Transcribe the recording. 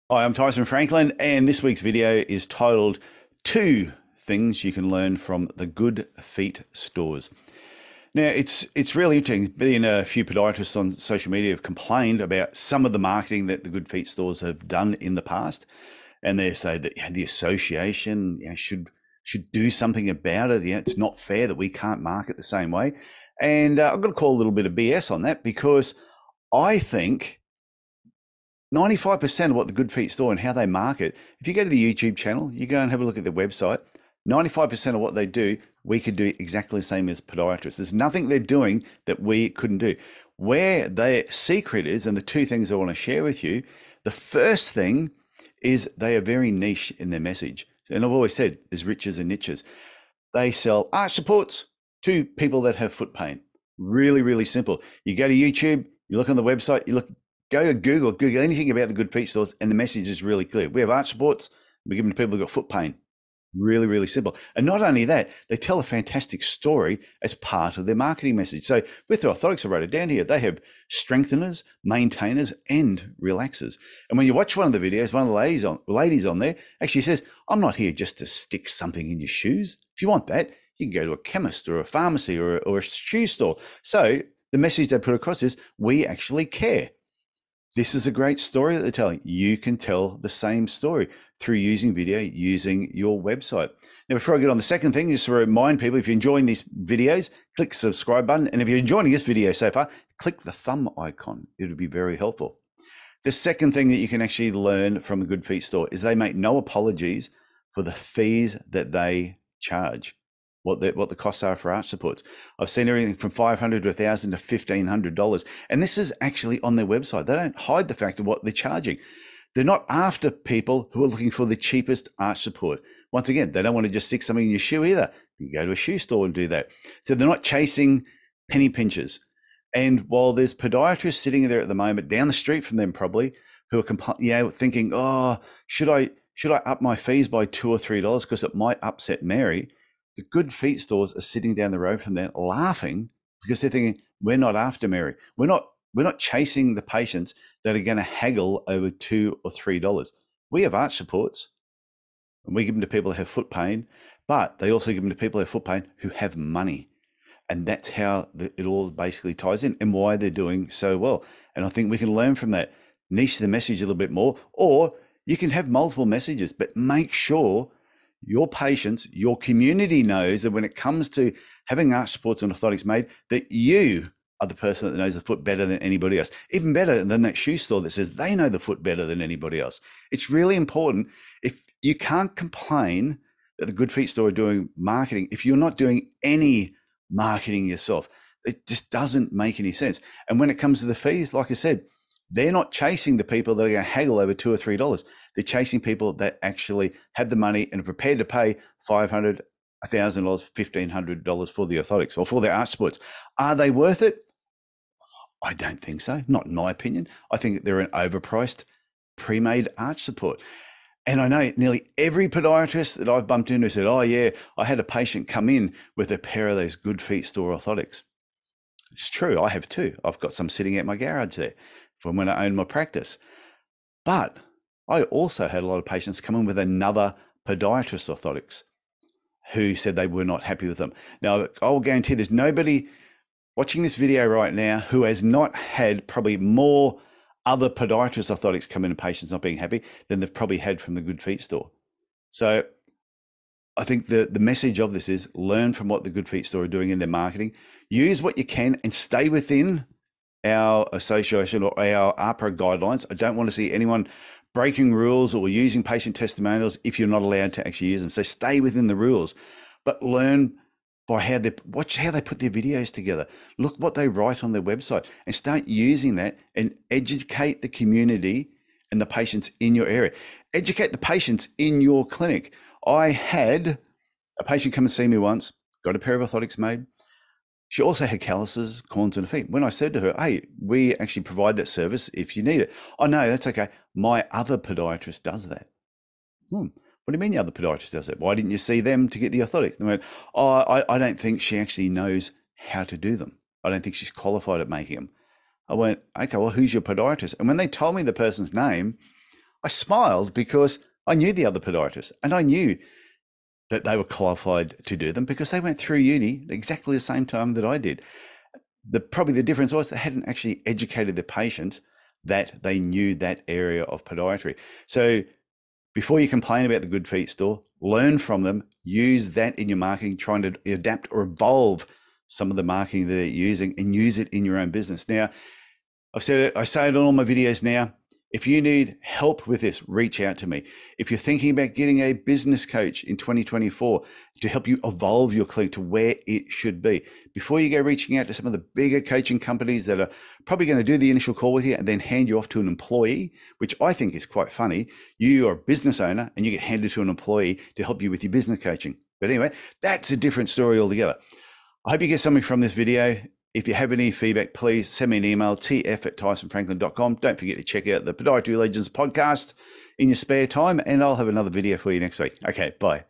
Hi, I'm Tyson Franklin, and this week's video is titled Two Things You Can Learn from the Good Feet Stores. Now, it's really interesting. Being a few podiatrists on social media have complained about some of the marketing that the Good Feet stores have done in the past, and they say that the association should do something about it. It's not fair that we can't market the same way, and I've got to call a little bit of BS on that because I think 95% of what the Good Feet store and how they market, if you go to the YouTube channel, you go and have a look at their website, 95% of what they do, we could do exactly the same as podiatrists. There's nothing they're doing that we couldn't do. Where their secret is, and the two things I want to share with you, the first thing is they are very niche in their message. And I've always said there's riches and niches. They sell arch supports to people that have foot pain. Really, really simple. You go to YouTube, you look on the website, go to Google anything about the Good Feet stores, and the message is really clear. We have arch supports. We give them to people who've got foot pain. Really, really simple. And not only that, they tell a fantastic story as part of their marketing message. So with the orthotics, I wrote it down here, they have strengtheners, maintainers, and relaxers. And when you watch one of the videos, one of the ladies on there actually says, I'm not here just to stick something in your shoes. If you want that, you can go to a chemist or a pharmacy or a shoe store. So the message they put across is, we actually care. This is a great story that they're telling. You can tell the same story through using video, using your website. Now, before I get on the second thing, just to remind people, if you're enjoying these videos, click the subscribe button. And if you're enjoying this video so far, click the thumb icon. It would be very helpful. The second thing that you can actually learn from a Good Feet store is they make no apologies for the fees that they charge, what the costs are for arch supports. I've seen everything from $500 to $1,000 to $1,500. And this is actually on their website. They don't hide the fact of what they're charging. They're not after people who are looking for the cheapest arch support. Once again, they don't want to just stick something in your shoe either. You can go to a shoe store and do that. So they're not chasing penny pinchers. And while there's podiatrists sitting there at the moment, down the street from them probably, who are thinking, oh, should I up my fees by $2 or $3 because it might upset Mary? The Good Feet stores are sitting down the road from there laughing because they're thinking, we're not after Mary. We're not chasing the patients that are going to haggle over $2 or $3. We have arch supports and we give them to people that have foot pain, but they also give them to people that have foot pain who have money. And that's how it all basically ties in and why they're doing so well. And I think we can learn from that. Niche the message a little bit more, or you can have multiple messages, but make sure your patients, your community knows that when it comes to having arch supports and orthotics made, that you are the person that knows the foot better than anybody else, even better than that shoe store that says they know the foot better than anybody else. It's really important. If you can't complain that the Good Feet store are doing marketing, if you're not doing any marketing yourself, it just doesn't make any sense. And when it comes to the fees, like I said, they're not chasing the people that are going to haggle over $2 or $3. They're chasing people that actually have the money and are prepared to pay $500, $1,000, $1,500 for the orthotics or for their arch supports. Are they worth it? I don't think so. Not in my opinion. I think they're an overpriced pre-made arch support. And I know nearly every podiatrist that I've bumped into said, oh yeah, I had a patient come in with a pair of those Good Feet store orthotics. It's true. I have too. I've got some sitting at my garage there from when I owned my practice. But I also had a lot of patients come in with another podiatrist orthotics who said they were not happy with them. Now, I will guarantee there's nobody watching this video right now who has not had probably more other podiatrist orthotics come in and patients not being happy than they've probably had from the Good Feet store. So I think the message of this is learn from what the Good Feet store are doing in their marketing. Use what you can and stay within our association or our APRA guidelines. I don't want to see anyone breaking rules or using patient testimonials if you're not allowed to actually use them. So stay within the rules, but learn by watch how they put their videos together. Look what they write on their website and start using that and educate the community and the patients in your area. Educate the patients in your clinic. I had a patient come and see me once, got a pair of orthotics made. She also had calluses, corns in her feet. When I said to her, hey, we actually provide that service if you need it. Oh, no, that's okay. My other podiatrist does that. What do you mean your other podiatrist does that? Why didn't you see them to get the orthotics? They went, oh, I don't think she actually knows how to do them. I don't think she's qualified at making them. I went, okay, well, who's your podiatrist? And when they told me the person's name, I smiled because I knew the other podiatrists and I knew that they were qualified to do them because they went through uni exactly the same time that I did. Probably the difference was they hadn't actually educated the patients that they knew that area of podiatry. So before you complain about the Good Feet store, learn from them, use that in your marketing, trying to adapt or evolve some of the marketing that they're using and use it in your own business. Now, I've said it, I say it on all my videos now. If you need help with this, reach out to me. If you're thinking about getting a business coach in 2024 to help you evolve your clinic to where it should be, before you go reaching out to some of the bigger coaching companies that are probably going to do the initial call with you and then hand you off to an employee, which I think is quite funny. You are a business owner and you get handed to an employee to help you with your business coaching. But anyway, that's a different story altogether. I hope you get something from this video. If you have any feedback, please send me an email, tf@tysonfranklin.com. Don't forget to check out the Podiatry Legends podcast in your spare time, and I'll have another video for you next week. Okay, bye.